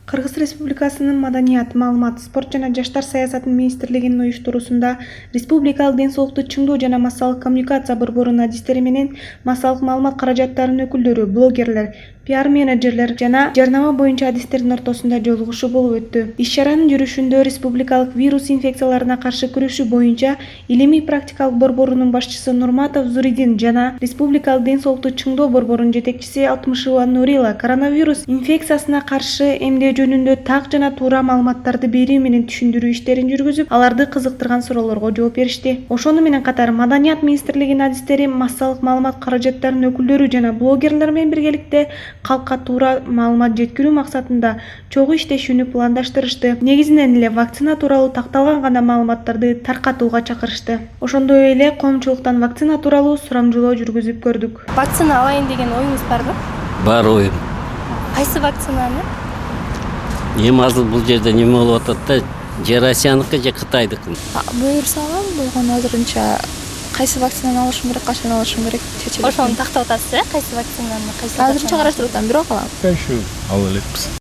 Кыргыз Республикасынын Маданият, маалымат, спорт жана жаштар саясаты министрлигинин уюштуруусунда республикалык ден соолукту чыңдоо жана массалык коммуникация борборунун адистери менен массалык маалымат каражаттарынын өкүлдөрү, блогерлер, пиар-менеджерлер жана жарнама боюнча адистердин ортосунда жолугушуу болуп өттү. Иш-чаранын жүрүшүндө республикалык вирус инфекцияларына каршы күрөшүү боюнча илимий-практикалык борборунун башчысы Нурматов Зуридин жана республикалык ден соолукту чыңдоо борборунун жетекчиси Алтымышева Нурила коронавирус инфекциясына каршы эмдөө жөнүндө так жана туура маалыматтарды берүү менен түшүндүрүү иштерин жүргүзүп, аларды кызыктырган суроолорго жооп беришти. Ошону менен катар Маданият министрлигинин адистери, массалык маалымат каражаттарынын өкүлдөрү жана блогерлер менен биргеликте калкка туура маалымат жеткирүү максатында чогуу иштешүүнү пландаштырышты. Негизинен эле вакцина тууралуу такталган гана маалыматтарды таркатууга чакырышты. Ошондой эле коомчулуктан вакцина тууралуу сурамжылоо жүргүзүп көрдүк. Вакцина алайын деген оюңуз барбы? Бар оюм. Кайсы вакцинаны? Эми азыр бул жерде неме болуп атат да, же Россияныкы, же Кытайдыкы. Буюрсаңам болгон азырынча кайсы вакцинаны алышым керек, качан алышым керек чечилет. Ошону тактап атасыз, кайсы вакцинаны, кайсы? Азырынча караштырып атам, бирок алам. Ушу ала элекпиз.